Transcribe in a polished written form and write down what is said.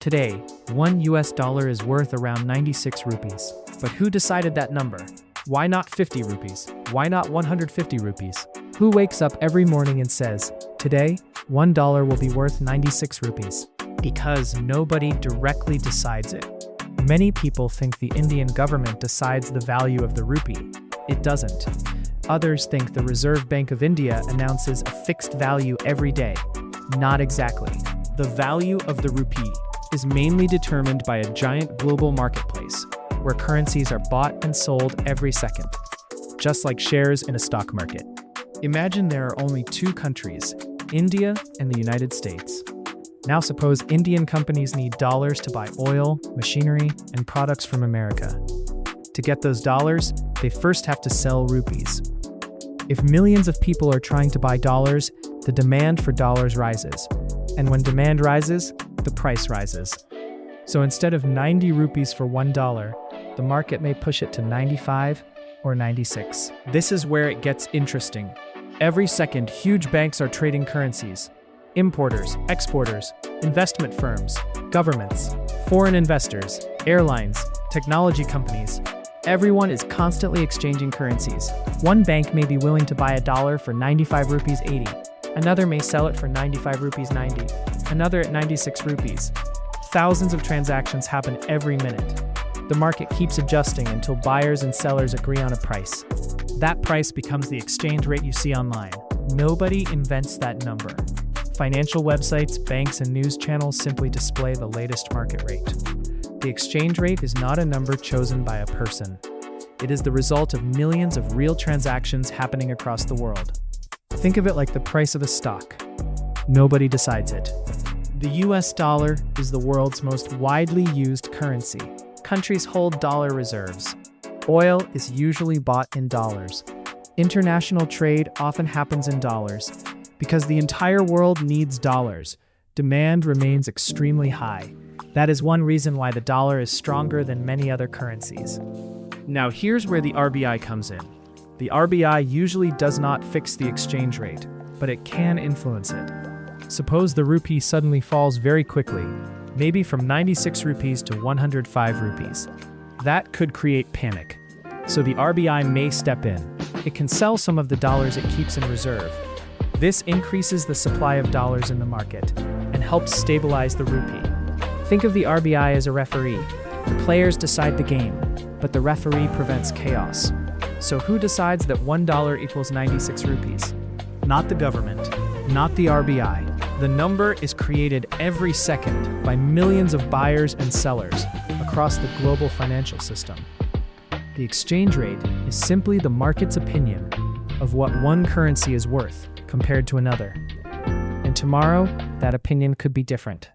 Today, $1 is worth around 96 rupees. But who decided that number? Why not 50 rupees? Why not 150 rupees? Who wakes up every morning and says, today, $1 will be worth 96 rupees? Because nobody directly decides it. Many people think the Indian government decides the value of the rupee. It doesn't. Others think the Reserve Bank of India announces a fixed value every day. Not exactly. The value of the rupee is mainly determined by a giant global marketplace, where currencies are bought and sold every second, just like shares in a stock market. Imagine there are only two countries, India and the United States. Now suppose Indian companies need dollars to buy oil, machinery, and products from America. To get those dollars, they first have to sell rupees. If millions of people are trying to buy dollars, the demand for dollars rises. And when demand rises, the price rises. So instead of 90 rupees for $1, the market may push it to 95 or 96. This is where it gets interesting. Every second, huge banks are trading currencies. Importers, exporters, investment firms, governments, foreign investors, airlines, technology companies. Everyone is constantly exchanging currencies. One bank may be willing to buy a dollar for 95 rupees 80. Another may sell it for 95 rupees 90. Another at 96 rupees. Thousands of transactions happen every minute. The market keeps adjusting until buyers and sellers agree on a price. That price becomes the exchange rate you see online. Nobody invents that number. Financial websites, banks, and news channels simply display the latest market rate. The exchange rate is not a number chosen by a person. It is the result of millions of real transactions happening across the world. Think of it like the price of a stock. Nobody decides it. The US dollar is the world's most widely used currency. Countries hold dollar reserves. Oil is usually bought in dollars. International trade often happens in dollars. Because the entire world needs dollars, demand remains extremely high. That is one reason why the dollar is stronger than many other currencies. Now here's where the RBI comes in. The RBI usually does not fix the exchange rate, but it can influence it. Suppose the rupee suddenly falls very quickly, maybe from 96 rupees to 105 rupees. That could create panic. So the RBI may step in. It can sell some of the dollars it keeps in reserve. This increases the supply of dollars in the market and helps stabilize the rupee. Think of the RBI as a referee. The players decide the game, but the referee prevents chaos. So who decides that $1 equals 96 rupees? Not the government, not the RBI. The number is created every second by millions of buyers and sellers across the global financial system. The exchange rate is simply the market's opinion of what one currency is worth compared to another. And tomorrow, that opinion could be different.